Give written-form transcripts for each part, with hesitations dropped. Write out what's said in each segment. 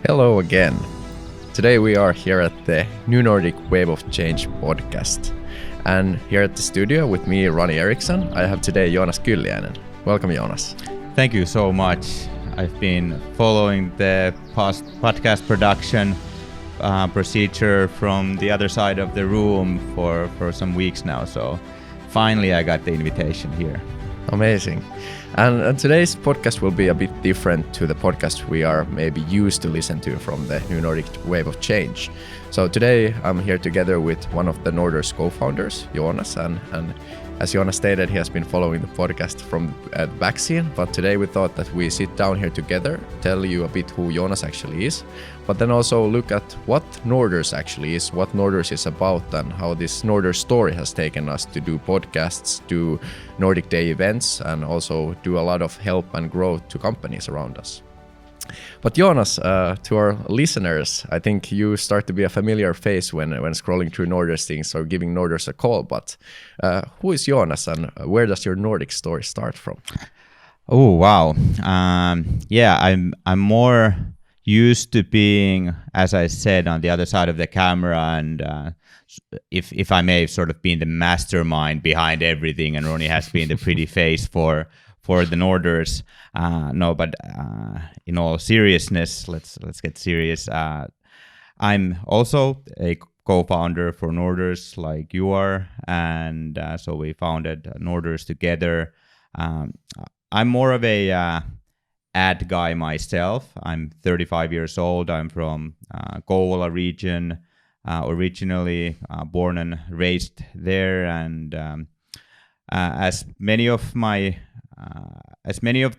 Hello again. Today we are here at the New Nordic Wave of Change podcast. And here at the studio with me, Ronnie Eriksson, I have today Joonas Kylliäinen. Welcome, Joonas. Thank you so much. I've been following the podcast production procedure from the other side of the room for some weeks now. So finally I got the invitation here. Amazing. And today's podcast will be a bit different to the podcast we are maybe used to listen to from the New Nordic Wave of Change. So today I'm here together with one of the Norders co-founders, Joonas, and as Joonas stated, he has been following the podcast from the vaccine, but today we thought that we sit down here together, tell you a bit who Joonas actually is, but then also look at what Norders actually is, what Norders is about, and how this Norder story has taken us to do podcasts, do Nordic Day events, and also do a lot of help and growth to companies around us. But Joonas, to our listeners, I think you start to be a familiar face when scrolling through Norders things or giving Norders a call. But who is Joonas and where does your Nordic story start from? Oh wow! I'm more used to being, as I said, on the other side of the camera, and if I may, sort of being the mastermind behind everything, and Ronnie has been the pretty face for the Norders. But in all seriousness, let's get serious. I'm also a co-founder for Norders, like you are, and so we founded Norders together. I'm more of a ad guy myself. I'm 35 years old. I'm from Kouvola region, originally born and raised there, and as many of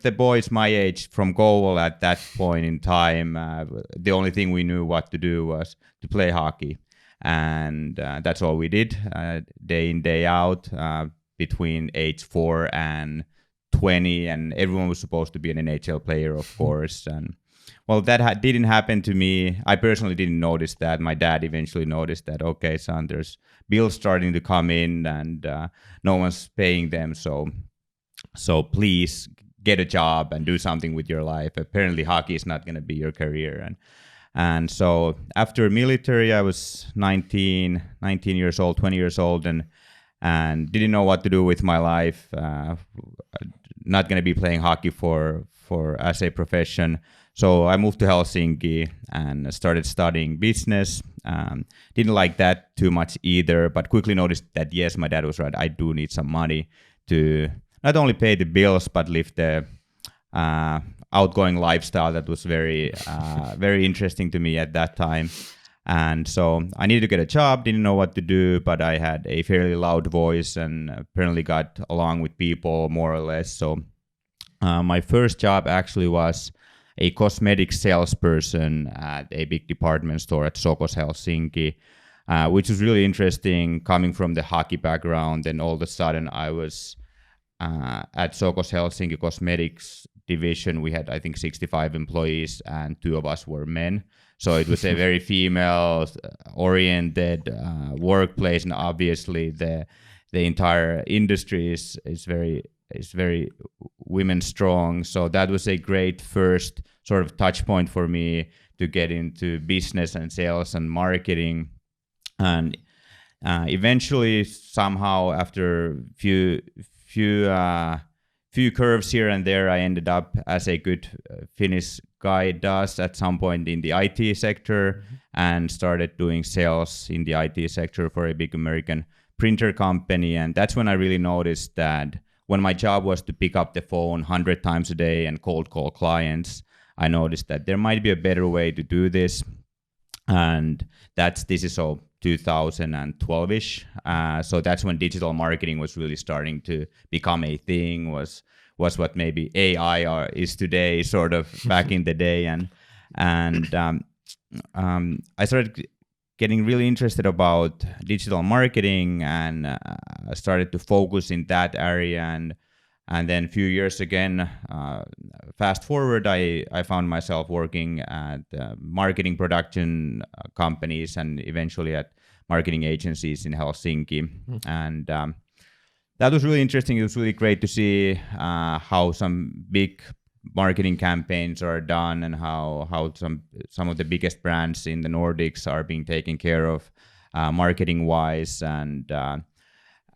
the boys my age from Kouvola at that point in time, the only thing we knew what to do was to play hockey. And that's all we did, day in, day out, between age 4 and 20. And everyone was supposed to be an NHL player, of course. And well, that didn't happen to me. I personally didn't notice that. My dad eventually noticed that, okay, son, there's bills starting to come in and no one's paying them. So please get a job and do something with your life. Apparently hockey is not going to be your career. And so after military, I was 19 years old, 20 years old, and didn't know what to do with my life. Not going to be playing hockey for as a profession. So I moved to Helsinki and started studying business. Didn't like that too much either, but quickly noticed that, yes, my dad was right. I do need some money to not only pay the bills, but live the outgoing lifestyle that was very interesting to me at that time. And so I needed to get a job, didn't know what to do, but I had a fairly loud voice and apparently got along with people more or less. So my first job actually was a cosmetics salesperson at a big department store at Sokos Helsinki, which was really interesting coming from the hockey background. And all of a sudden I was at Sokos Helsinki Cosmetics division. We had, I think, 65 employees and 2 of us were men. So it was a very female-oriented workplace, and obviously the entire industry is very women strong. So that was a great first sort of touch point for me to get into business and sales and marketing. And eventually, somehow, after few curves here and there, I ended up, as a good Finnish guy does, at some point in the IT sector, and started doing sales in the IT sector for a big American printer company. And that's when I really noticed that when my job was to pick up the phone 100 times a day and cold call clients, I noticed that there might be a better way to do this. And this is all 2012-ish. So that's when digital marketing was really starting to become a thing, was what maybe AI is today, sort of back in the day. And I started getting really interested about digital marketing and started to focus in that area. And then a few years again, fast forward, I found myself working at marketing production companies and eventually at marketing agencies in Helsinki. And that was really interesting. It was really great to see how some big marketing campaigns are done and how some of the biggest brands in the Nordics are being taken care of marketing wise, and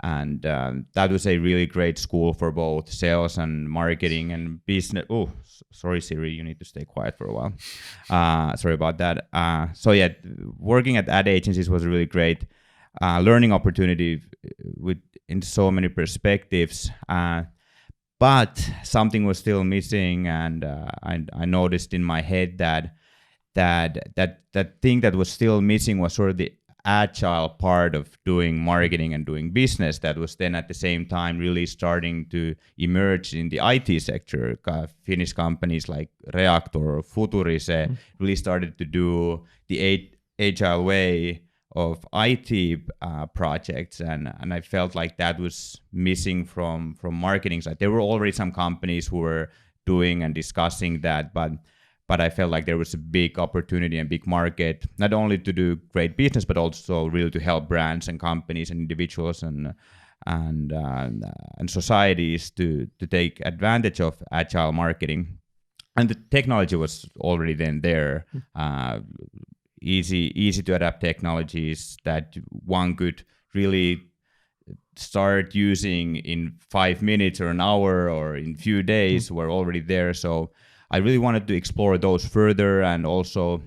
that was a really great school for both sales and marketing and business. Oh, sorry Siri, you need to stay quiet for a while. Sorry about that. So yeah, working at ad agencies was a really great learning opportunity in so many perspectives. But something was still missing, and I noticed in my head that thing that was still missing was sort of the agile part of doing marketing and doing business that was then at the same time really starting to emerge in the IT sector. Finnish companies like Reactor or Futurise really started to do the agile way of IT projects, and I felt like that was missing from marketing side. There were already some companies who were doing and discussing that, but I felt like there was a big opportunity and big market, not only to do great business, but also really to help brands and companies and individuals and societies to take advantage of agile marketing. And the technology was already then there. Easy to adapt technologies that one could really start using in 5 minutes or an hour or in few days were already there. So I really wanted to explore those further, and also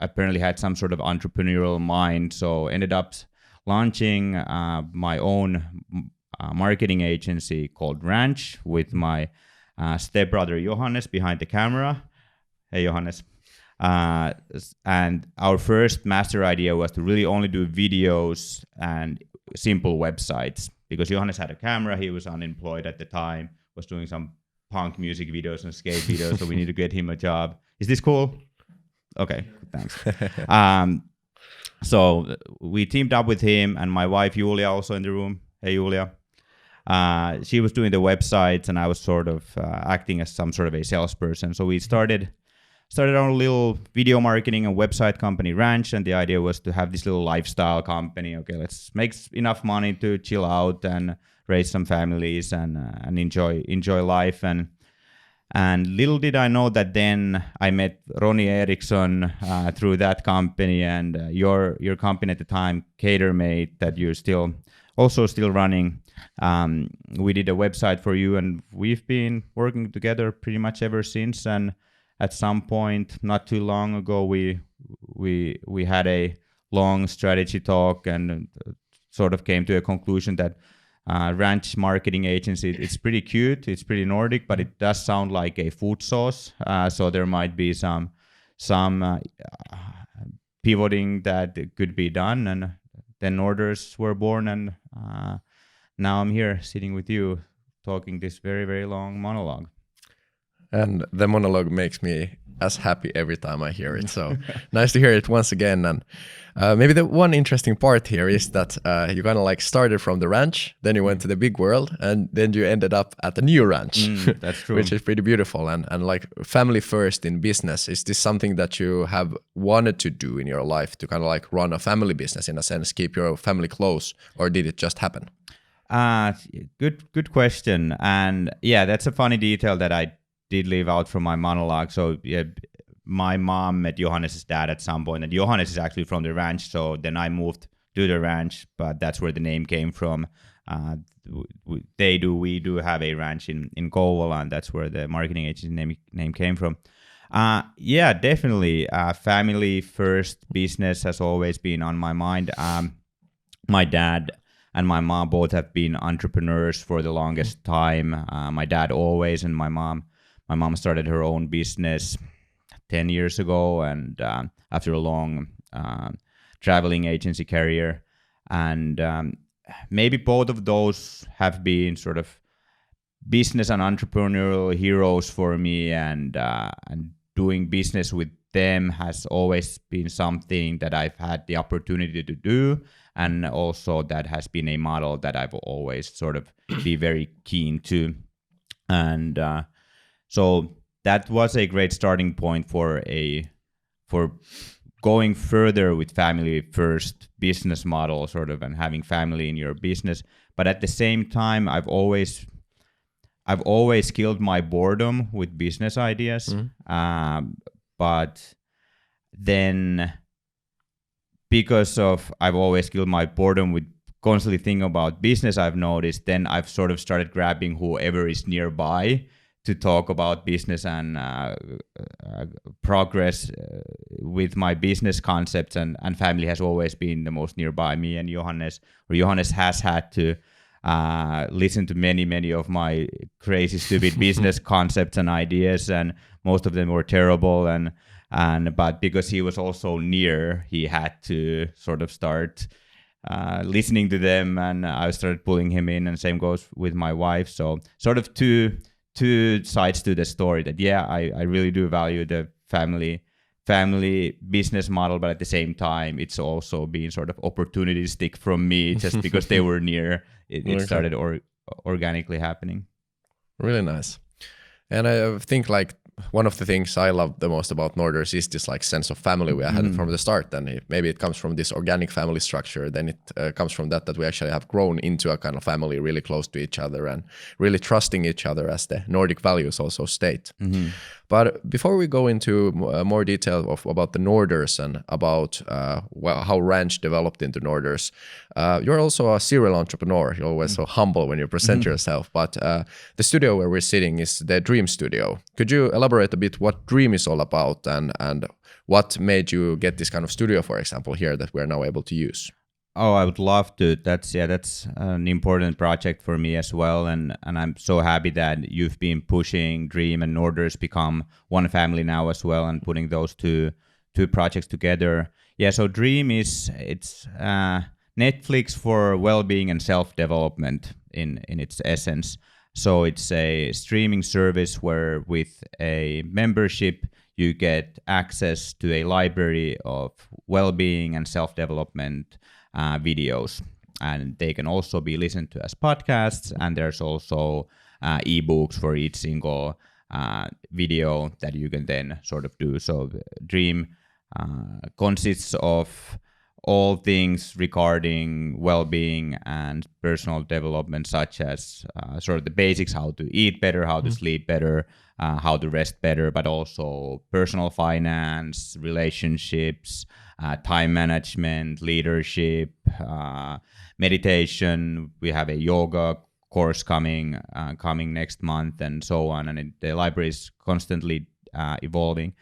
apparently had some sort of entrepreneurial mind. So ended up launching my own marketing agency called Ranch with my stepbrother Johannes behind the camera. Hey Johannes. And our first master idea was to really only do videos and simple websites, because Johannes had a camera, he was unemployed at the time, was doing some punk music videos and skate videos, so we need to get him a job. Is this cool? Okay, thanks. So we teamed up with him and my wife Julia, also in the room. Hey Julia. She was doing the websites and I was sort of acting as some sort of a salesperson. So we started our little video marketing and website company, Ranch, and the idea was to have this little lifestyle company. Okay, let's make enough money to chill out and raise some families and enjoy life. And little did I know that then I met Ronnie Eriksson through that company, and your company at the time, Catermate, that you're still running. We did a website for you, and we've been working together pretty much ever since. And at some point, not too long ago, we had a long strategy talk and sort of came to a conclusion that Ranch marketing agency, it's pretty cute, it's pretty Nordic, but it does sound like a food sauce. So there might be some pivoting that could be done. And then Norders were born, and now I'm here sitting with you talking this very, very long monologue. And the monologue makes me as happy every time I hear it. So nice to hear it once again. And maybe the one interesting part here is that you kind of like started from the ranch, then you went to the big world, and then you ended up at the new ranch. That's true. Which is pretty beautiful. And like family first in business, is this something that you have wanted to do in your life, to kind of like run a family business in a sense, keep your family close, or did it just happen? Good question. And yeah, that's a funny detail that I did leave out from my monologue. So yeah, my mom met Johannes' dad at some point, and Johannes is actually from the ranch. So then I moved to the ranch, but that's where the name came from. We do have a ranch in Kouvola, and that's where the marketing agency name came from. Yeah, definitely. Family first business has always been on my mind. My dad and my mom both have been entrepreneurs for the longest time. My dad always, and my mom started her own business 10 years ago, and after a long traveling agency career. And maybe both of those have been sort of business and entrepreneurial heroes for me, and doing business with them has always been something that I've had the opportunity to do, and also that has been a model that I've always sort of be very keen to. And so that was a great starting point for going further with family first business model, sort of, and having family in your business. But at the same time, I've always killed my boredom with business ideas, but then because of I've always killed my boredom with constantly thinking about business, I've noticed then I've sort of started grabbing whoever is nearby to talk about business and progress with my business concepts, and family has always been the most nearby. Me and Johannes has had to listen to many of my crazy stupid business concepts and ideas, and most of them were terrible, but because he was also near, he had to sort of start listening to them, and I started pulling him in, and same goes with my wife. So sort of two sides to the story, that I really do value the family business model, but at the same time it's also been sort of opportunistic from me just because they were near. It started organically happening. Really nice. And I think like one of the things I love the most about Norders is this like sense of family we had from the start. And maybe it comes from this organic family structure. Then it comes from that we actually have grown into a kind of family really close to each other and really trusting each other, as the Nordic values also state. But before we go into more detail about the Norders and about how Ranch developed into Norders, you're also a serial entrepreneur. You're always so humble when you present yourself. But the studio where we're sitting is the Dream Studio. Could you elaborate a bit what Dream is all about and what made you get this kind of studio, for example, here that we're now able to use? Oh, I would love to. That's an important project for me as well, and I'm so happy that you've been pushing Dream and Norders become one family now as well, and putting those two projects together. Yeah, so Dream it's Netflix for well-being and self-development in its essence. So it's a streaming service where with a membership you get access to a library of well-being and self-development videos, and they can also be listened to as podcasts, and there's also ebooks for each single video that you can then sort of do. So Dream consists of all things regarding well-being and personal development, such as sort of the basics: how to eat better, how to sleep better, how to rest better, but also personal finance, relationships, time management, leadership, meditation. We have a yoga course coming next month, and so on. And the library is constantly evolving.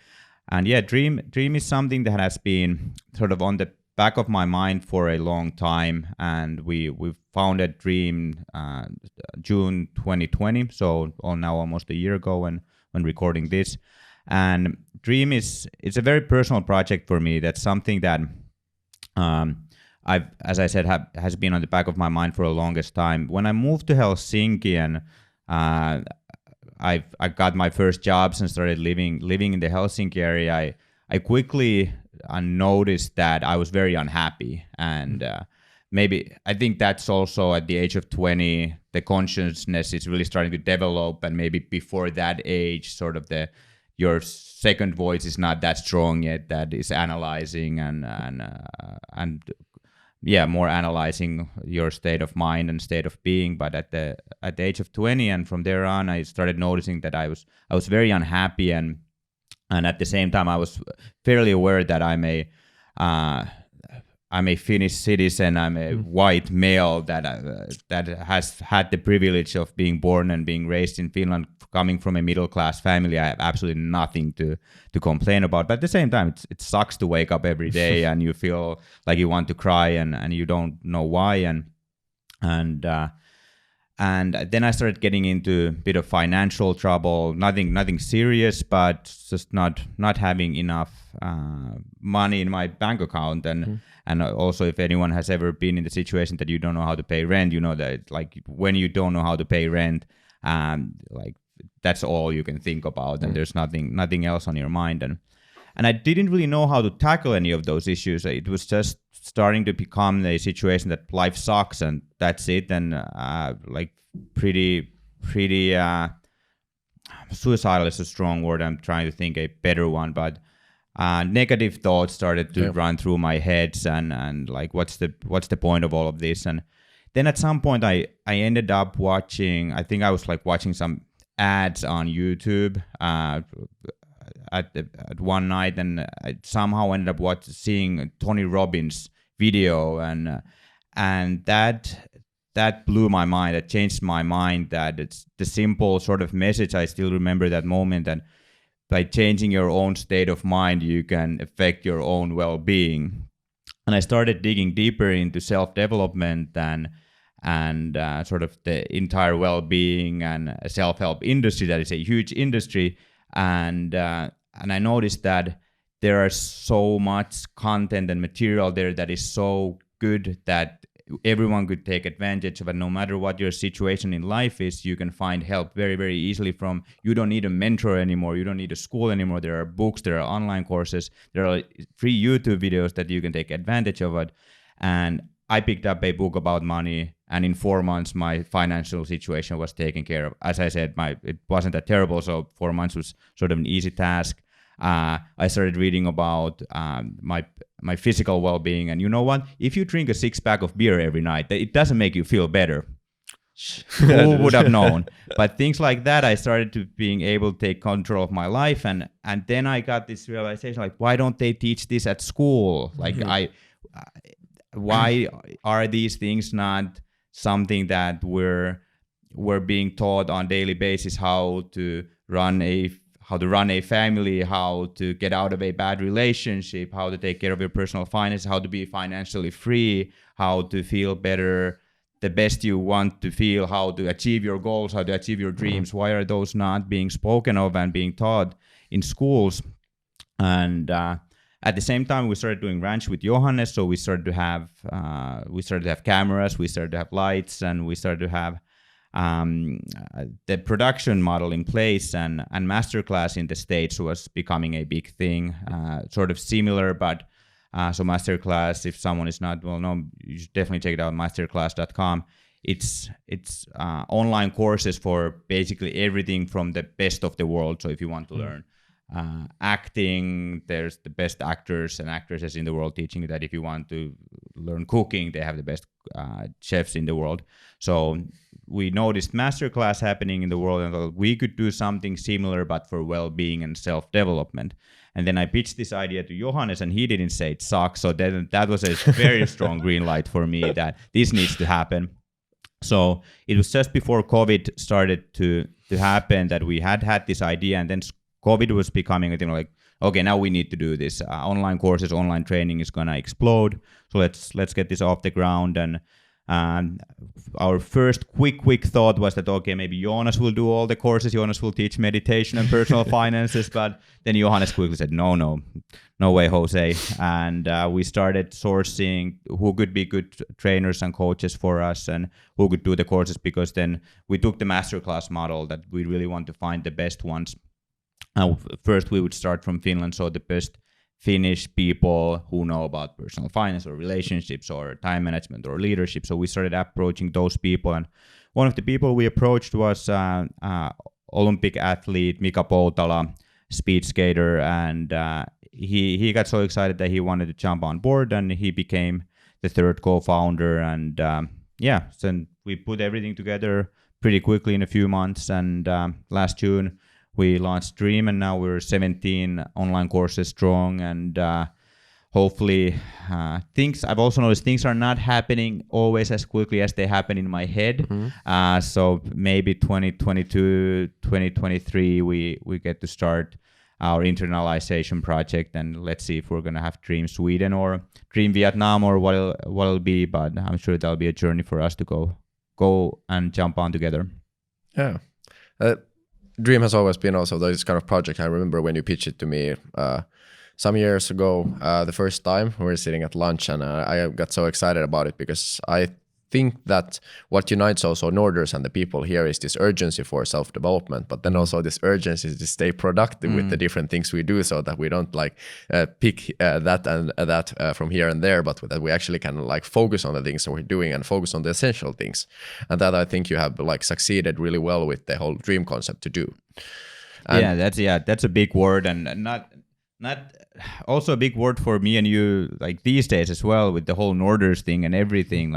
And yeah, Dream is something that has been sort of on the back of my mind for a long time, and we founded Dream June 2020, so now almost a year ago when recording this. And Dream it's a very personal project for me. That's something that I've, as I said, has been on the back of my mind for the longest time. When I moved to Helsinki and I got my first jobs and started living in the Helsinki area, I quickly noticed that I was very unhappy, and maybe I think that's also at the age of 20, the consciousness is really starting to develop, and maybe before that age, sort of your second voice is not that strong yet, that is analyzing and more analyzing your state of mind and state of being. But at the age of 20 and from there on, I started noticing that I was very unhappy, and at the same time I was fairly aware that I'm a Finnish citizen. I'm a white male that has had the privilege of being born and being raised in Finland, coming from a middle-class family. I have absolutely nothing to complain about. But at the same time, it sucks to wake up every day and you feel like you want to cry and you don't know why. And then I started getting into a bit of financial trouble. Nothing serious, but just not having enough money in my bank account. And also, if anyone has ever been in the situation that you don't know how to pay rent, you know that like when you don't know how to pay rent, like that's all you can think about, and there's nothing else on your mind. And I didn't really know how to tackle any of those issues. It was just starting to become a situation that life sucks and that's it. And like pretty suicidal is a strong word. I'm trying to think a better one, but negative thoughts started to run through my head, and like what's the point of all of this? And then at some point I ended up watching, I think I was like watching some ads on YouTube at one night, and I somehow ended up seeing Tony Robbins' video, and that blew my mind. That changed my mind. That it's the simple sort of message. I still remember that moment. And by changing your own state of mind, you can affect your own well-being. And I started digging deeper into self-development and sort of the entire well-being and self-help industry. That is a huge industry. And I noticed that there are so much content and material there that is so good that everyone could take advantage of it. No matter what your situation in life is, you can find help very, very easily from, you don't need a mentor anymore, you don't need a school anymore. There are books, there are online courses, there are free YouTube videos that you can take advantage of it. And I picked up a book about money, and in 4 months my financial situation was taken care of. As I said, it wasn't that terrible, so 4 months was sort of an easy task. I started reading about my physical well-being, and you know what? If you drink a 6-pack of beer every night, it doesn't make you feel better. Who would have known? But things like that, I started to being able to take control of my life, and then I got this realization: like, why don't they teach this at school? Like, why are these things not something that we're being taught on daily basis? How to run a family, how to get out of a bad relationship, how to take care of your personal finances, how to be financially free, how to feel better, the best you want to feel, how to achieve your goals, how to achieve your dreams. Why are those not being spoken of and being taught in schools? And at the same time, we started doing ranch with Johannes, so we started to have cameras, we started to have lights, and we started to have the production model in place, and masterclass in the States was becoming a big thing, sort of similar, but so masterclass, if someone is not well known, you should definitely check it out, masterclass.com. It's online courses for basically everything from the best of the world. So if you want to learn acting, there's the best actors and actresses in the world teaching you that. If you want to learn cooking, they have the best chefs in the world. So we noticed masterclass happening in the world, and thought we could do something similar but for well-being and self-development. And then I pitched this idea to Johannes, and he didn't say it sucks. So that was a very strong green light for me that this needs to happen. So it was just before COVID started to happen that we had this idea, and then COVID was becoming a thing like, okay, now we need to do this. Online courses, online training is gonna explode. So let's get this off the ground. And our first quick thought was that, okay, maybe Joonas will do all the courses. Joonas will teach meditation and personal finances. But then Johannes quickly said, no way, Jose. And we started sourcing who could be good trainers and coaches for us and who could do the courses, because then we took the masterclass model that we really want to find the best ones. First, we would start from Finland, so the best Finnish people who know about personal finance or relationships or time management or leadership. So we started approaching those people, and one of the people we approached was Olympic athlete Mika Poutala, speed skater, and he got so excited that he wanted to jump on board, and he became the third co-founder. And so we put everything together pretty quickly in a few months, and last June we launched Driim, and now we're 17 online courses strong. And hopefully I've also noticed things are not happening always as quickly as they happen in my head. So maybe 2022, 2023, we get to start our internalization project, and let's see if we're going to have Driim Sweden or Driim Vietnam or what it'll be. But I'm sure that'll be a journey for us to go and jump on together. Yeah. Driim has always been also this kind of project. I remember when you pitched it to me some years ago, the first time we were sitting at lunch, and I got so excited about it because I think that what unites also Norders and the people here is this urgency for self-development, but then also this urgency to stay productive with the different things we do, so that we don't pick that and that from here and there, but that we actually can focus on the things that we're doing and focus on the essential things. And that I think you have succeeded really well with the whole Driim concept to do. And that's a big word, and not also a big word for me and you these days as well, with the whole Norders thing and everything.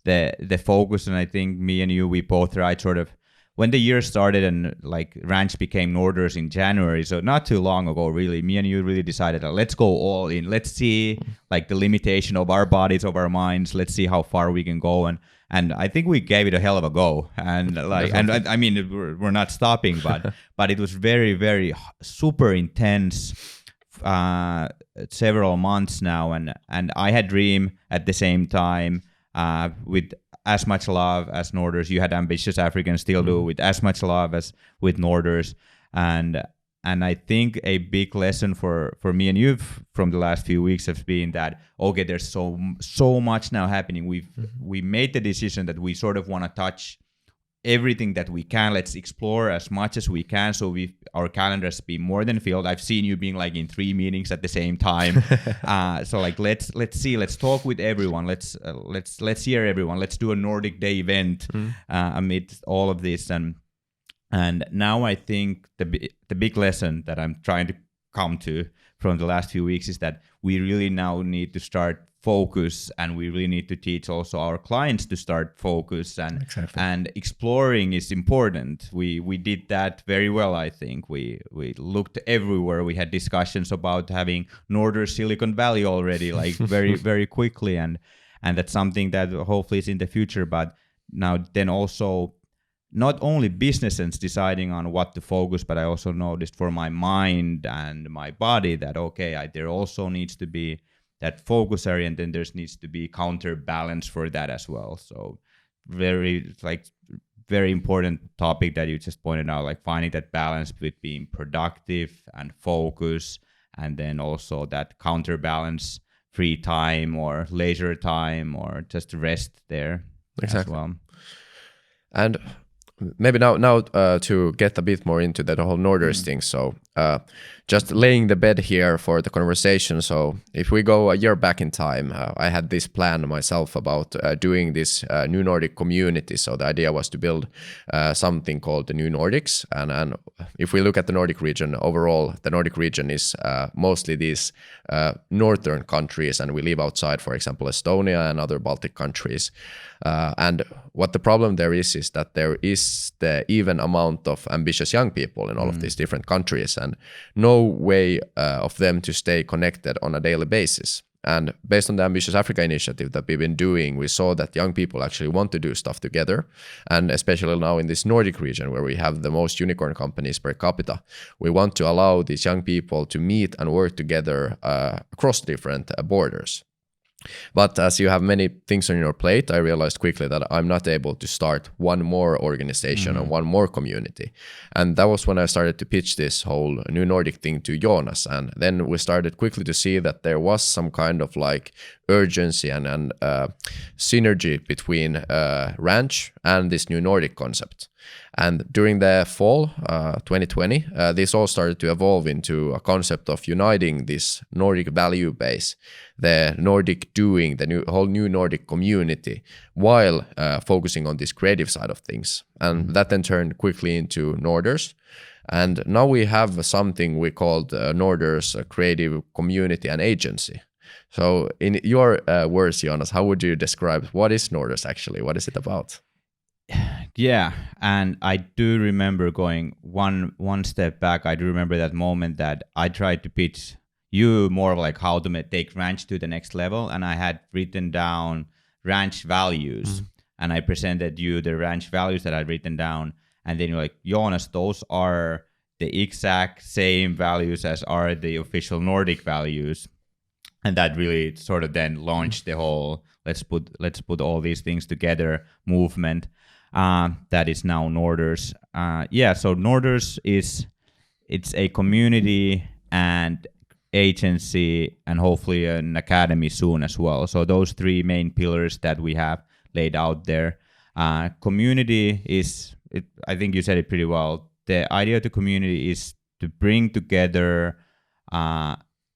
the focus. And I think me and you, we both tried sort of when the year started and like Ranch became Norders in January, so not too long ago, really, me and you really decided let's go all in. Let's see like the limitation of our bodies, of our minds. Let's see how far we can go. And I think we gave it a hell of a go. And like, and I mean, we're not stopping, but it was very, very super intense. Several months now, and I had Dream at the same time with as much love as Norders. You had Ambitious African, still do, with as much love as with Norders. And I think a big lesson for me and you from the last few weeks has been that, okay, there's so much now happening. We made the decision that we sort of want to touch everything that we can. Let's explore as much as we can, so our calendars be more than filled. I've seen you being like in 3 meetings at the same time. So like let's see, let's talk with everyone, let's hear everyone, let's do a Nordic Day event amid all of this. And now I think the big lesson that I'm trying to come to from the last few weeks is that we really now need to start focus, and we really need to teach also our clients to start focus, and exploring is important. We did that very well. I think we looked everywhere. We had discussions about having Norder Silicon Valley already, like very very quickly, and that's something that hopefully is in the future. But now then also not only business sense deciding on what to focus, but I also noticed for my mind and my body that okay, there also needs to be that focus area, and then there needs to be counterbalance for that as well. So very important topic that you just pointed out, like finding that balance between being productive and focus, and then also that counterbalance, free time or leisure time or just rest there as well. And maybe now to get a bit more into that whole Norders thing. So just laying the bed here for the conversation. So if we go a year back in time, I had this plan myself about doing this new Nordic community. So the idea was to build something called the New Nordics. And if we look at the Nordic region overall, the Nordic region is mostly these northern countries, and we live outside, for example, Estonia and other Baltic countries. And what the problem there is that there is the even amount of ambitious young people in all of these different countries, and no way of them to stay connected on a daily basis. And based on the Ambitious Africa initiative that we've been doing, we saw that young people actually want to do stuff together. And especially now in this Nordic region where we have the most unicorn companies per capita, we want to allow these young people to meet and work together across different borders. But as you have many things on your plate, I realized quickly that I'm not able to start one more organization and one more community. And that was when I started to pitch this whole New Nordic thing to Joonas. And then we started quickly to see that there was some kind of like urgency and synergy between Ranch and this New Nordic concept. And during the fall 2020, this all started to evolve into a concept of uniting this Nordic value base, the Nordic doing, the whole new Nordic community, while focusing on this creative side of things. And that then turned quickly into Norders. And now we have something we called Norders Creative Community and Agency. So in your words, Joonas, how would you describe what is Norders actually? What is it about? Yeah, and I do remember going one step back. I do remember that moment that I tried to pitch you more of like how to take Ranch to the next level, and I had written down Ranch values, and I presented you the Ranch values that I'd written down, and then you're like, Joonas, those are the exact same values as are the official Nordic values. And that really sort of then launched the whole let's put all these things together movement that is now Norders. So Norders it's a community and agency and hopefully an academy soon as well. So those three main pillars that we have laid out there. Community is, I think you said it pretty well. The idea of the community is to bring together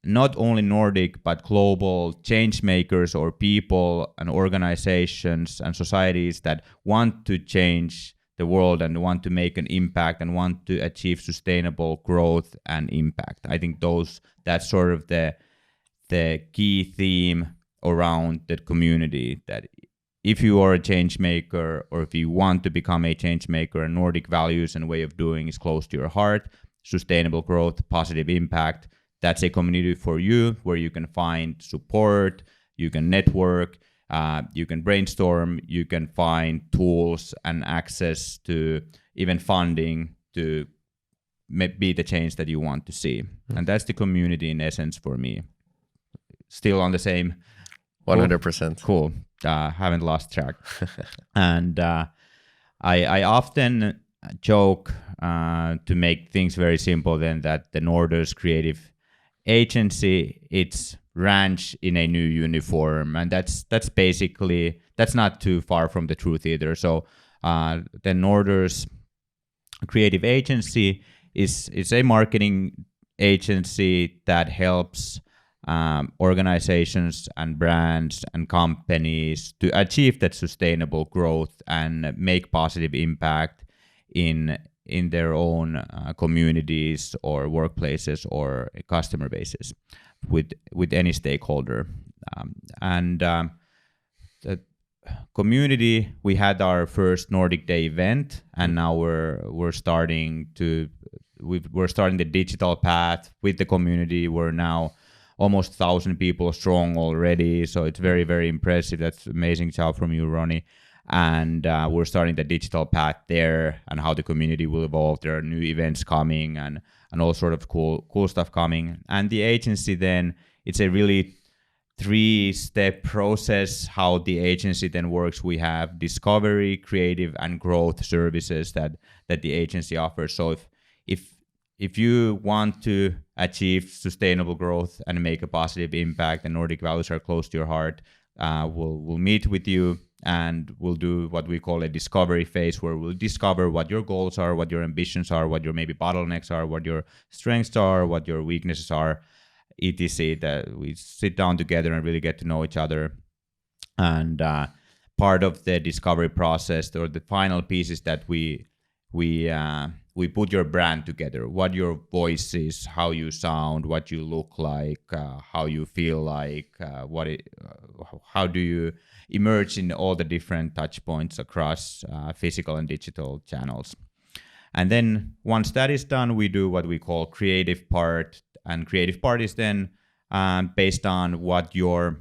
not only Nordic, but global change makers or people and organizations and societies that want to change the world and want to make an impact and want to achieve sustainable growth and impact. I think that's sort of the key theme around the community, that if you are a change maker, or if you want to become a change maker, and Nordic values and way of doing is close to your heart, sustainable growth, positive impact, that's a community for you where you can find support, you can network, you can brainstorm, you can find tools and access to even funding to be the change that you want to see. And that's the community in essence for me. Still on the same? 100%. Cool. Haven't lost track. And I often joke to make things very simple then that the Norders creative agency, it's ranch in a new uniform, and that's basically, that's not too far from the truth either. So the Norders creative agency is a marketing agency that helps organizations and brands and companies to achieve that sustainable growth and make positive impact in their own communities or workplaces or customer bases with any stakeholder. The community, we had our first Nordic Day event, and now we're starting the digital path with the community. We're now almost 1,000 people strong already, so it's very, very impressive. That's amazing job from you, Ronnie. And we're starting the digital path there, and how the community will evolve. There are new events coming and all sort of cool stuff coming. And the agency then, it's a really 3-step process how the agency then works. We have discovery, creative, and growth services that the agency offers. So if you want to achieve sustainable growth and make a positive impact, and Nordic values are close to your heart, we'll meet with you, and we'll do what we call a discovery phase, where we'll discover what your goals are, what your ambitions are, what your maybe bottlenecks are, what your strengths are, what your weaknesses are, etc. That we sit down together and really get to know each other. And part of the discovery process, or the final piece, is that we put your brand together, what your voice is, how you sound, what you look like, how you feel like, how do you emerge in all the different touch points across physical and digital channels. And then once that is done, we do what we call creative part, and creative part is then based on what your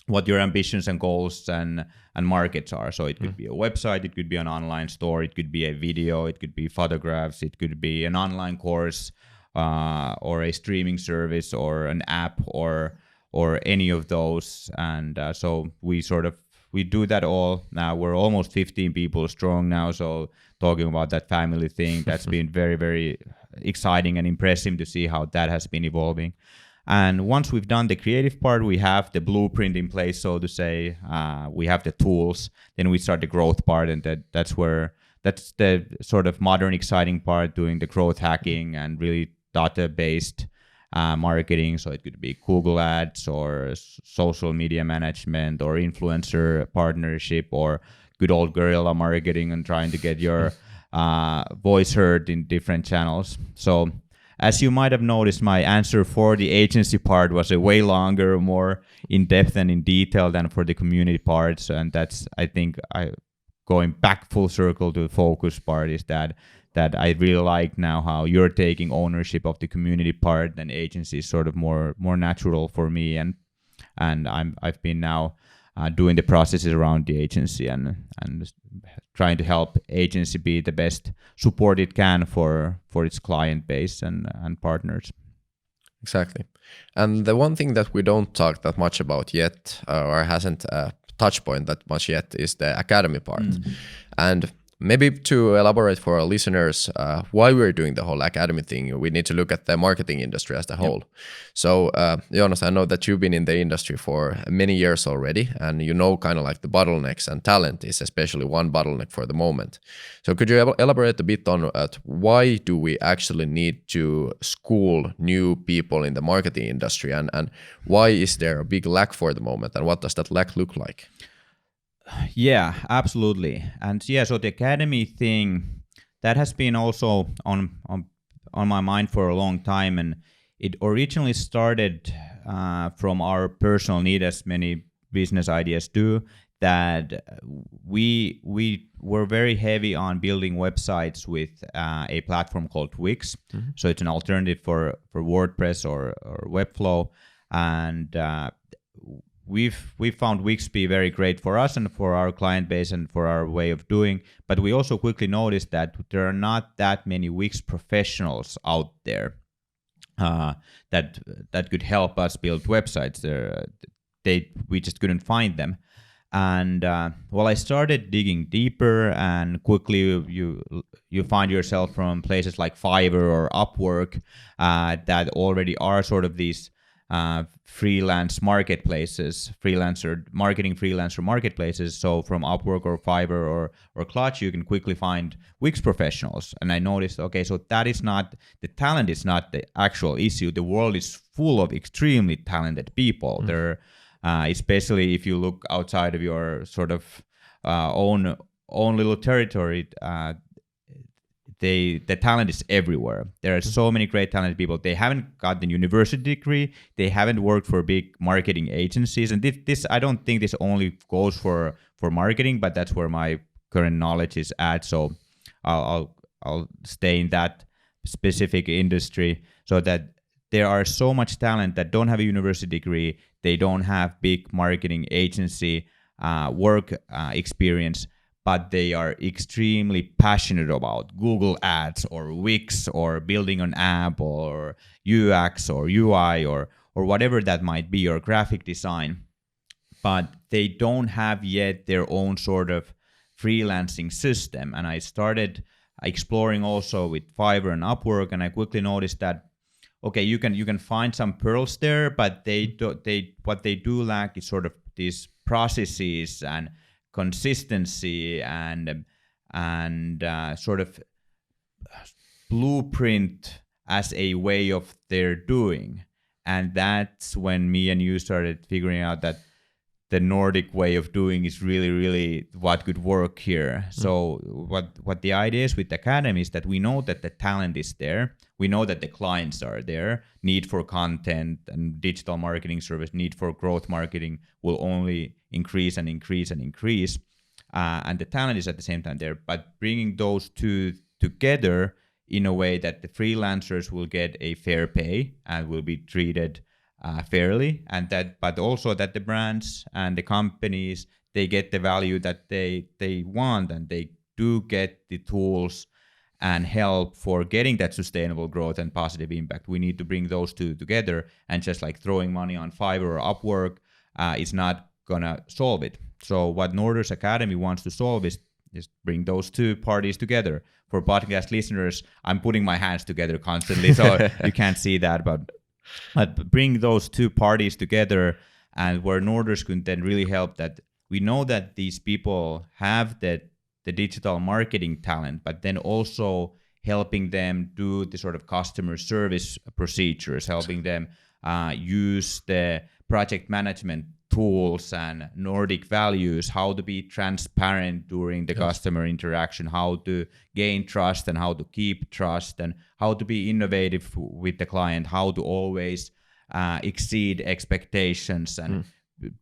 ambitions and goals and markets are. So it could be a website, it could be an online store, it could be a video, it could be photographs, it could be an online course, or a streaming service, or an app, or any of those. And so we do that all. Now we're almost 15 people strong now. So talking about that family thing, that's been very, very exciting and impressive to see how that has been evolving. And once we've done the creative part, we have the blueprint in place, so to say. We have the tools. Then we start the growth part, and that's the sort of modern, exciting part, doing the growth hacking and really data-based marketing. So it could be Google Ads, or social media management, or influencer partnership, or good old guerrilla marketing, and trying to get your voice heard in different channels. So as you might have noticed, my answer for the agency part was a way longer, more in depth and in detail than for the community parts. And that's, I think, going back full circle to the focus part, is that I really like now how you're taking ownership of the community part, and agency is sort of more natural for me. And I've been now doing the processes around the agency and trying to help agency be the best support it can for its client base and partners. Exactly. And the one thing that we don't talk that much about yet, or hasn't a touch point that much yet, is the academy part. And maybe to elaborate for our listeners why we're doing the whole academy thing, we need to look at the marketing industry as a whole. So, Joonas, I know that you've been in the industry for many years already, and you know kind of like the bottlenecks, and talent is especially one bottleneck for the moment. So could you elaborate a bit on why do we actually need to school new people in the marketing industry, and why is there a big lack for the moment, and what does that lack look like? Yeah, absolutely. And yeah, so the academy thing, that has been also on my mind for a long time, and it originally started from our personal need, as many business ideas do, that we were very heavy on building websites with a platform called Wix. So it's an alternative for WordPress or Webflow, and we've found Wix be very great for us and for our client base and for our way of doing. But we also quickly noticed that there are not that many Wix professionals out there that could help us build websites. We just couldn't find them. And I started digging deeper, and quickly you find yourself from places like Fiverr or Upwork that already are sort of these freelance marketplaces, marketing freelancer marketplaces. So from Upwork or Fiverr or Clutch, you can quickly find Wix professionals. And I noticed, okay, so that is not, the talent is not the actual issue. The world is full of extremely talented people. There, especially if you look outside of your sort of own little territory, the talent is everywhere. There are so many great talented people. They haven't got the university degree. They haven't worked for big marketing agencies. And this I don't think this only goes for marketing, but that's where my current knowledge is at. So I'll stay in that specific industry, so that there are so much talent that don't have a university degree. They don't have big marketing agency work experience, but they are extremely passionate about Google Ads or Wix or building an app or UX or UI or whatever that might be, or graphic design. But they don't have yet their own sort of freelancing system. And I started exploring also with Fiverr and Upwork, and I quickly noticed that, okay, you can find some pearls there, but what they do lack is sort of these processes and consistency and sort of blueprint as a way of their doing. And that's when me and you started figuring out that the Nordic way of doing is really, really what could work here. So what the idea is with the Academy is that we know that the talent is there. We know that the clients are there. Need for content and digital marketing service, need for growth marketing will only increase and increase and increase. And the talent is at the same time there. But bringing those two together in a way that the freelancers will get a fair pay and will be treated fairly, and but also that the brands and the companies, they get the value that they want, and they do get the tools and help for getting that sustainable growth and positive impact. We need to bring those two together, and just like throwing money on Fiverr or Upwork is not gonna solve it. So what Norders Academy wants to solve is bring those two parties together. For podcast listeners, I'm putting my hands together constantly, so you can't see that, but bring those two parties together, and where Norders can then really help. That we know that these people have the digital marketing talent, but then also helping them do the sort of customer service procedures, helping them use the project management tools and Nordic values, how to be transparent during the customer interaction, how to gain trust and how to keep trust, and how to be innovative with the client, how to always exceed expectations, and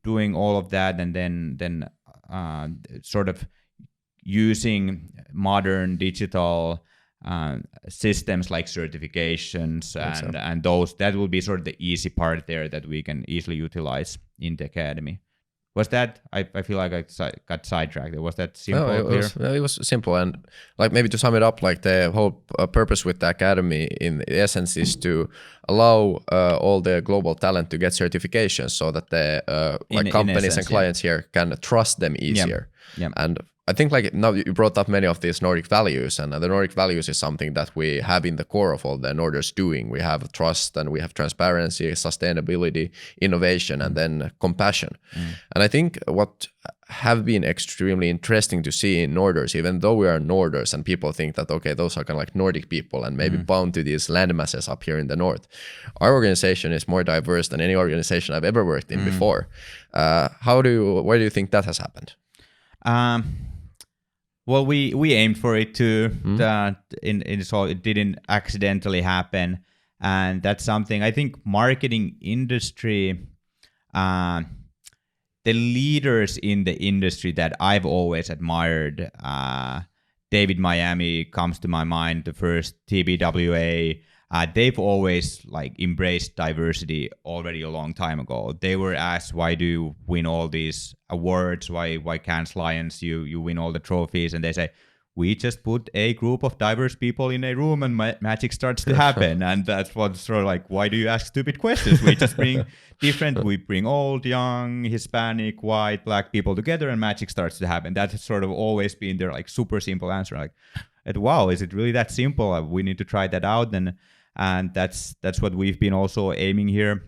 doing all of that, and then sort of using modern digital systems like certifications and those. That will be sort of the easy part there that we can easily utilize in the Academy. Was that, I feel like I got sidetracked. Was that simple? No, it was simple. And like maybe to sum it up, like the whole purpose with the Academy in essence is to allow all the global talent to get certifications, so that the companies and clients here can trust them easier. Yeah. And I think like now you brought up many of these Nordic values, and the Nordic values is something that we have in the core of all the Norders doing. We have trust, and we have transparency, sustainability, innovation, and then compassion. And I think what have been extremely interesting to see in Norders, even though we are Norders and people think that, okay, those are kind of like Nordic people and maybe bound to these land masses up here in the north. Our organization is more diverse than any organization I've ever worked in before. Why do you think that has happened? Well, we aimed for it too, so it didn't accidentally happen, and that's something I think marketing industry. the leaders in the industry that I've always admired, David Miami comes to my mind, the first TBWA. They've always like embraced diversity already a long time ago. They were asked, why do you win all these awards? Why can't Lions you win all the trophies? And they say, we just put a group of diverse people in a room and magic starts to happen. And that's what's sort of like, why do you ask stupid questions? We just bring we bring old, young, Hispanic, white, black people together and magic starts to happen. That's sort of always been their like super simple answer. Like, wow, is it really that simple? We need to try that out. And that's what we've been also aiming here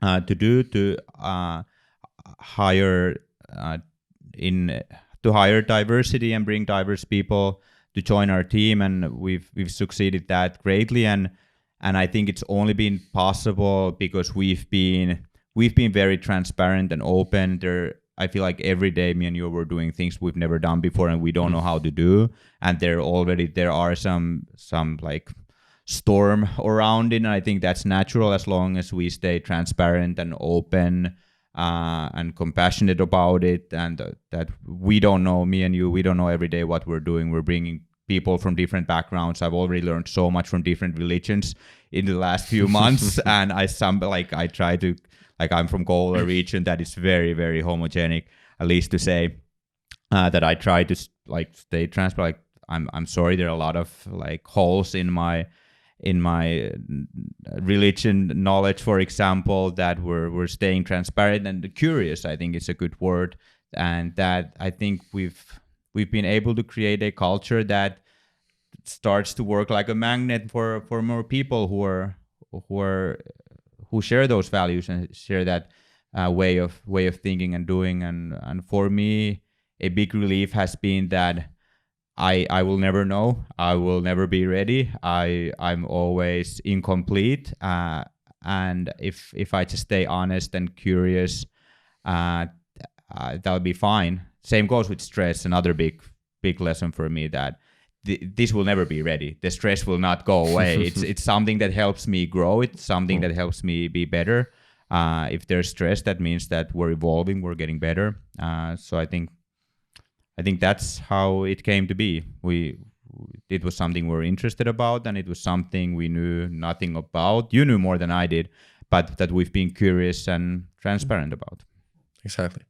to do, to hire diversity and bring diverse people to join our team, and we've succeeded that greatly. And I think it's only been possible because we've been very transparent and open. I feel like every day me and you were doing things we've never done before and we don't know how to do, and there are some like storm around it, and I think that's natural as long as we stay transparent and open and compassionate about it, and that we don't know, me and you, we don't know every day what we're doing. We're bringing people from different backgrounds. I've already learned so much from different religions in the last few months, and I try to, like, I'm from Goular region that is very, very homogenic, at least to say that I try to like stay transparent. Like, I'm sorry, there are a lot of like holes in my religion knowledge, for example, that we're staying transparent and curious. I think it's a good word, and that I think we've been able to create a culture that starts to work like a magnet for more people who share those values and share that way of thinking and doing. And for me, a big relief has been that I will never know. I will never be ready. I'm always incomplete. And if I just stay honest and curious, that'll be fine. Same goes with stress. Another big lesson for me that this will never be ready. The stress will not go away. It's something that helps me grow. It's something that helps me be better. If there's stress, that means that we're evolving. We're getting better. So I think that's how it came to be. It was something we were interested about, and it was something we knew nothing about. You knew more than I did, but that we've been curious and transparent about. Exactly.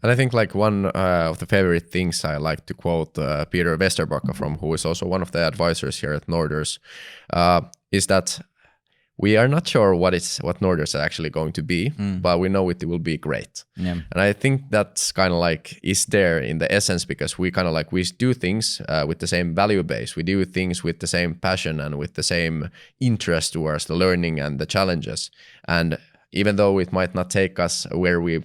And I think like one of the favorite things I like to quote Peter Westerbacka from, who is also one of the advisors here at Norders, is that we are not sure what Norders are actually going to be, but we know it will be great. Yeah. And I think that's kind of like is there in the essence, because we kind of like, we do things with the same value base. We do things with the same passion and with the same interest towards the learning and the challenges. And even though it might not take us where we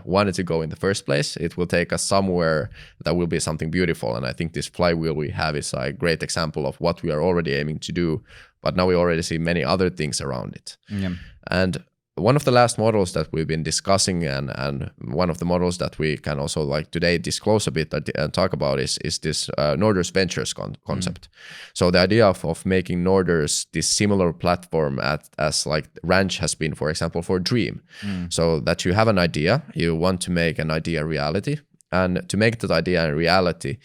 wanted to go in the first place, it will take us somewhere that will be something beautiful. And I think this flywheel we have is a great example of what we are already aiming to do. But now we already see many other things around it. Yeah. And one of the last models that we've been discussing, and one of the models that we can also like today disclose a bit and talk about is this Norders Ventures concept. So the idea of making Norders this similar platform as like Ranch has been, for example, for Driim. So that you have an idea, you want to make an idea reality. And to make that idea a reality,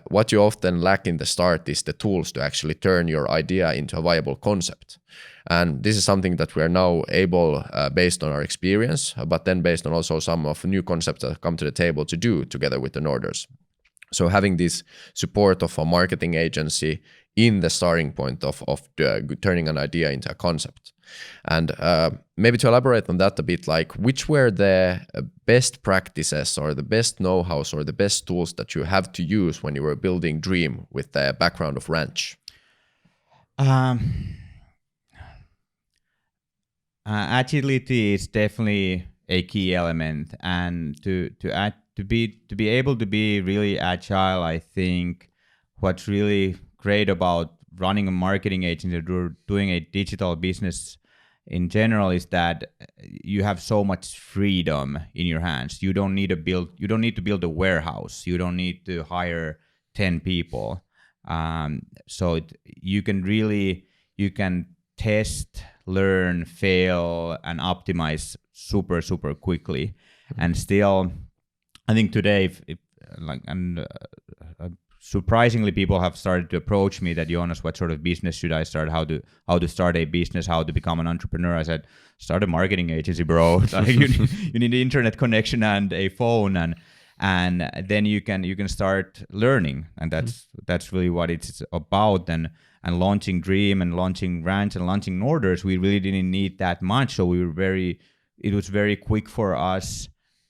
what you often lack in the start is the tools to actually turn your idea into a viable concept. And this is something that we are now able, based on our experience, but then based on also some of the new concepts that come to the table to do together with the Norders. So having this support of a marketing agency in the starting point of turning an idea into a concept. And maybe to elaborate on that a bit, like which were the best practices or the best know-hows or the best tools that you have to use when you were building Driim with the background of Ranch? Agility is definitely a key element, and to be able to be really agile, I think what's really great about running a marketing agency or doing a digital business in general is that you have so much freedom in your hands. You don't need to build a warehouse. You don't need to hire 10 people. So you can test, learn, fail, and optimize super quickly. And still, I think today, surprisingly, people have started to approach me that, Joonas, what sort of business should I start? How to start a business? How to become an entrepreneur? I said, start a marketing agency, bro. Like, you need an internet connection and a phone, and then you can start learning, and that's really what it's about. And launching Driim and launching Ranch and launching Norders, we really didn't need that much. So it was very quick for us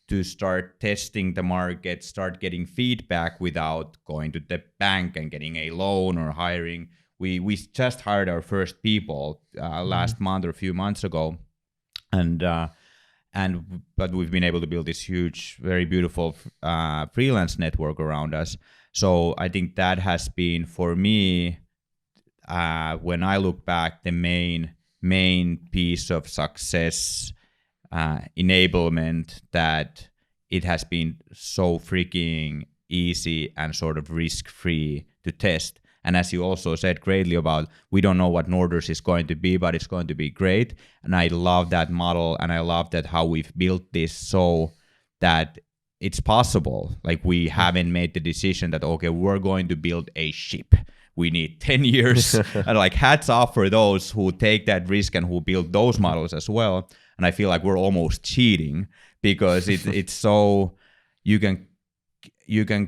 to start testing the market, start getting feedback without going to the bank and getting a loan or hiring. We just hired our first people last month or a few months ago, but we've been able to build this huge, very beautiful freelance network around us. So I think that has been, for me, when I look back, the main piece of success enablement, that it has been so freaking easy and sort of risk-free to test. And as you also said greatly about, we don't know what Norders is going to be, but it's going to be great. And I love that model, and I love that how we've built this so that it's possible. Like, we haven't made the decision that, okay, we're going to build a ship. We need 10 years. And like, hats off for those who take that risk and who build those models as well. And I feel like we're almost cheating, because it's so, you can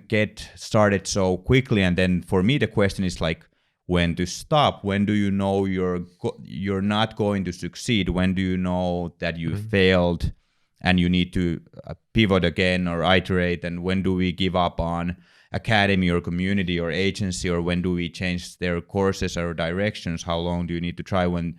get started so quickly. And then for me, the question is like, when to stop? When do you know you're not going to succeed? When do you know that you failed and you need to pivot again or iterate? And when do we give up on academy or community or agency? Or when do we change their courses or directions? How long do you need to try when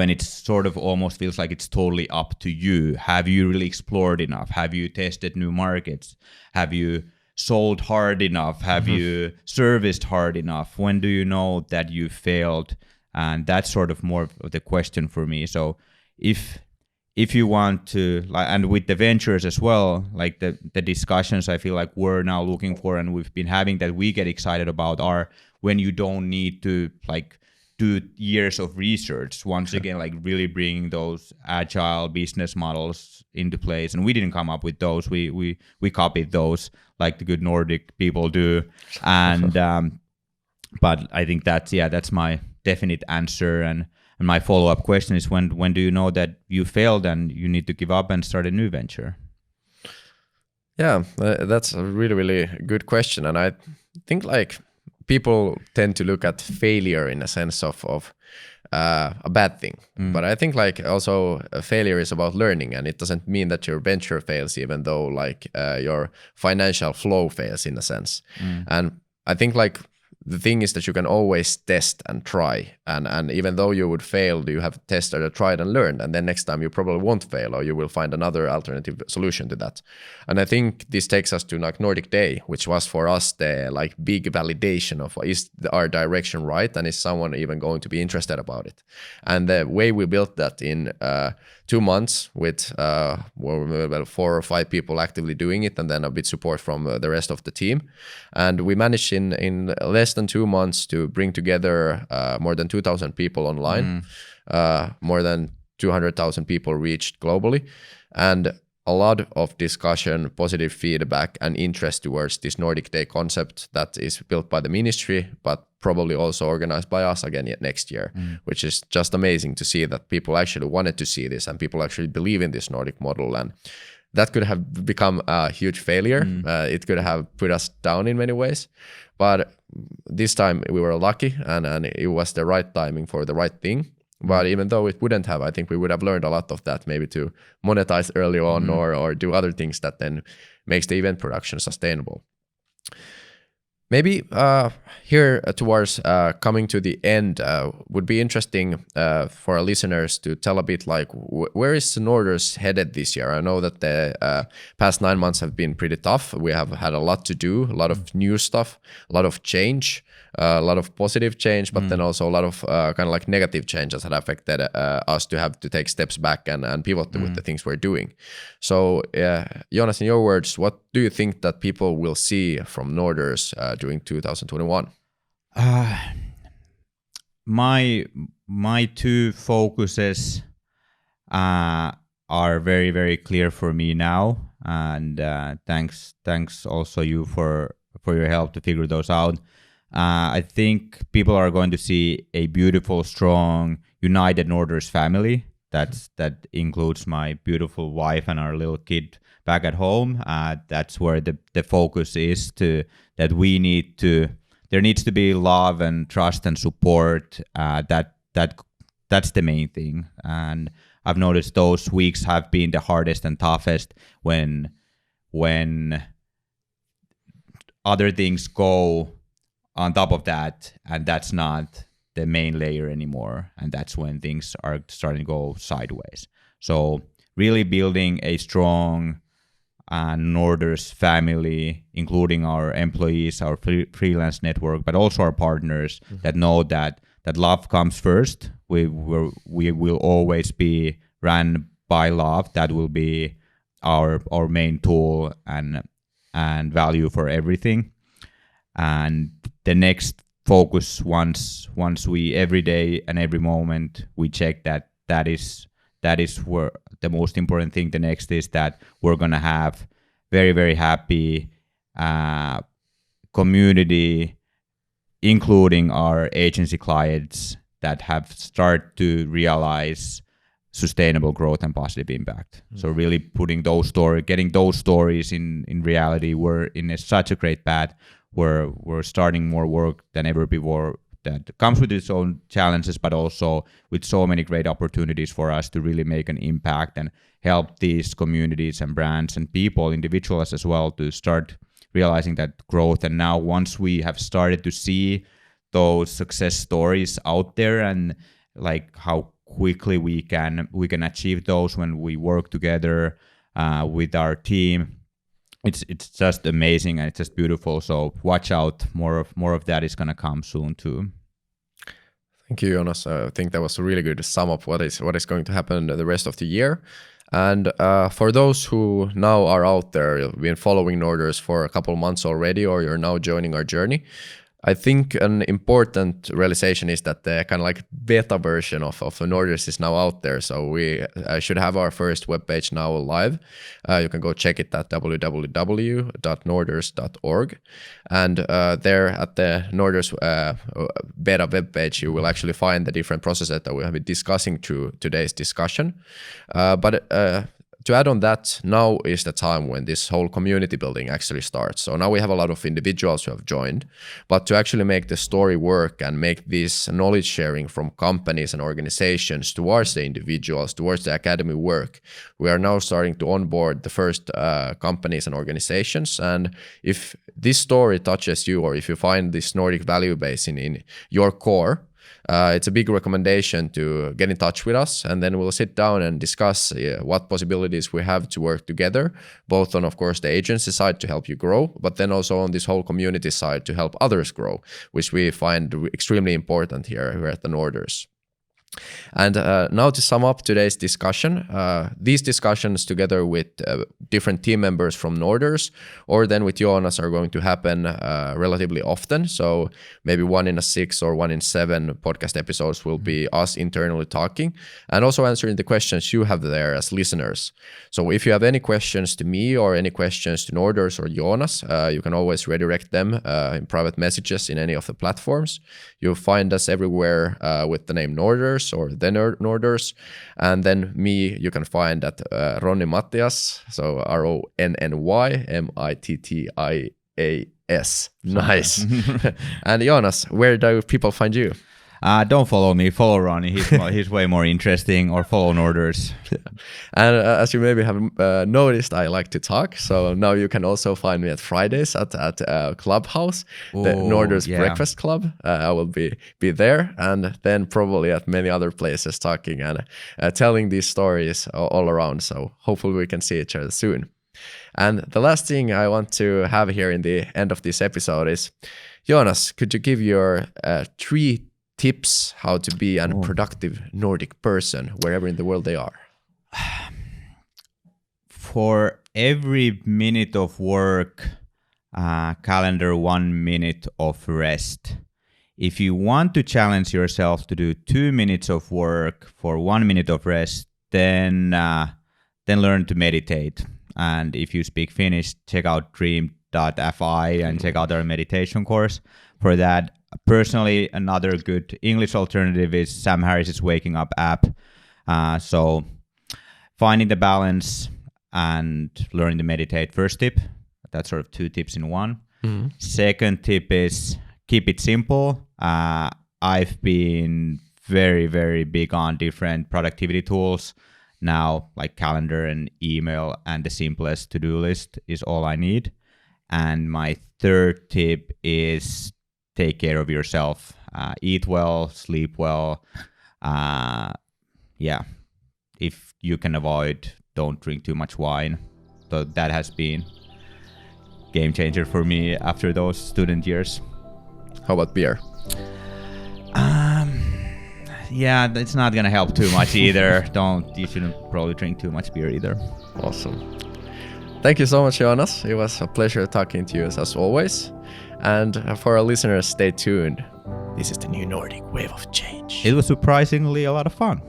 it sort of almost feels like it's totally up to you? Have you really explored enough? Have you tested new markets? Have you sold hard enough? Have you serviced hard enough? When do you know that you failed? And that's sort of more of the question for me. So if you want to, and with the ventures as well, like the discussions I feel like we're now looking for and we've been having that we get excited about are when you don't need to like do years of research. Once again, like really bringing those agile business models into place. And we didn't come up with those. We copied those like the good Nordic people do. And but I think that's my definite answer. And my follow-up question is, when do you know that you failed and you need to give up and start a new venture? Yeah, that's a really, really good question. And I think like people tend to look at failure in a sense of a bad thing. But I think like also failure is about learning, and it doesn't mean that your venture fails, even though like your financial flow fails in a sense. And I think like the thing is that you can always test and try, and even though you would fail, you have tested or tried and learned, and then next time you probably won't fail, or you will find another alternative solution to that. And I think this takes us to like Nordic Day, which was for us the like big validation of, is our direction right, and is someone even going to be interested about it? And the way we built that in 2 months with 4 or 5 people actively doing it, and then a bit support from the rest of the team. And we managed in less than 2 months to bring together more than 2,000 people online, more than 200,000 people reached globally, and a lot of discussion, positive feedback, and interest towards this Nordic Day concept that is built by the ministry, but probably also organized by us again yet next year, which is just amazing to see that people actually wanted to see this and people actually believe in this Nordic model. And that could have become a huge failure. It could have put us down in many ways, but this time we were lucky, and it was the right timing for the right thing. But even though it wouldn't have, I think we would have learned a lot of that, maybe to monetize early on or do other things that then makes the event production sustainable. Maybe here towards coming to the end, would be interesting for our listeners to tell a bit like, where is Norders headed this year? I know that the past 9 months have been pretty tough. We have had a lot to do, a lot of new stuff, a lot of change, a lot of positive change, but then also a lot of kind of like negative changes that affected us to have to take steps back and pivot with the things we're doing. So Joonas, in your words, what do you think that people will see from Norders during 2021? My 2 focuses are very, very clear for me now. And thanks also you for your help to figure those out. I think people are going to see a beautiful, strong, united Norders family. That includes my beautiful wife and our little kid back at home. That's where the focus is that we need to. There needs to be love and trust and support. That's the main thing. And I've noticed those weeks have been the hardest and toughest when other things go on top of that, and that's not the main layer anymore, and that's when things are starting to go sideways. So really building a strong Norders family, including our employees, our freelance network, but also our partners that know that love comes first. We will always be run by love. That will be our main tool and value for everything. And the next focus, once we every day and every moment we check that is where the most important thing. The next is that we're gonna have very, very happy community, including our agency clients that have started to realize sustainable growth and positive impact. So really putting those stories, getting those stories in reality. We're in such a great path where we're starting more work than ever before that comes with its own challenges, but also with so many great opportunities for us to really make an impact and help these communities and brands and people, individuals as well, to start realizing that growth. And now once we have started to see those success stories out there and like how quickly we can achieve those when we work together with our team, it's just amazing and it's just beautiful. So watch out, more of that is going to come soon too. Thank you, Joonas. I think that was a really good sum up what is going to happen the rest of the year. And for those who now are out there, you've been following Norders for a couple of months already, or you're now joining our journey, I think an important realization is that the kind of like beta version of Norders is now out there. So we should have our first webpage now live. You can go check it at www.norders.org. And there at the Norders beta webpage, you will actually find the different processes that we have been discussing through today's discussion. But to add on that, now is the time when this whole community building actually starts. So now we have a lot of individuals who have joined, but to actually make the story work and make this knowledge sharing from companies and organizations towards the individuals, towards the academy work, we are now starting to onboard the first companies and organizations. And if this story touches you, or if you find this Nordic value base in your core, it's a big recommendation to get in touch with us, and then we'll sit down and discuss what possibilities we have to work together, both on, of course, the agency side to help you grow, but then also on this whole community side to help others grow, which we find extremely important here at the Norders. And now to sum up today's discussion, these discussions together with different team members from Norders, or then with Joonas, are going to happen relatively often. So maybe 1 in 6 or 1 in 7 podcast episodes will be us internally talking and also answering the questions you have there as listeners. So if you have any questions to me or any questions to Norders or Joonas, you can always redirect them in private messages in any of the platforms. You'll find us everywhere with the name Norders or the Norders, and then me you can find at Ronny Mattias, so RONNYMITTIAS. Nice. And Joonas, where do people find you? Don't follow me, follow Ronny. He's way more interesting, or follow Norders. Yeah. And as you maybe have noticed, I like to talk. So now you can also find me at Fridays at Clubhouse, the Norders Breakfast Club. I will be there, and then probably at many other places talking and telling these stories all around. So hopefully we can see each other soon. And the last thing I want to have here in the end of this episode is, Joonas, could you give your 3 tips how to be a productive Nordic person wherever in the world they are? For every minute of work, calendar 1 minute of rest. If you want to challenge yourself to do 2 minutes of work for 1 minute of rest, then learn to meditate. And if you speak Finnish, check out dream.fi and check out our meditation course for that. Personally, another good English alternative is Sam Harris's Waking Up app. So finding the balance and learning to meditate, first tip. That's sort of 2 tips in one. Second tip is keep it simple. I've been very, very big on different productivity tools. Now, like calendar and email, and the simplest to-do list is all I need. And my third tip is take care of yourself. Eat well, sleep well. If you can avoid, don't drink too much wine. So that has been game changer for me after those student years. How about beer? Yeah, it's not gonna help too much either. You shouldn't probably drink too much beer either. Awesome. Thank you so much, Joonas. It was a pleasure talking to you as always. And for our listeners, stay tuned. This is the new Nordic wave of change. It was surprisingly a lot of fun.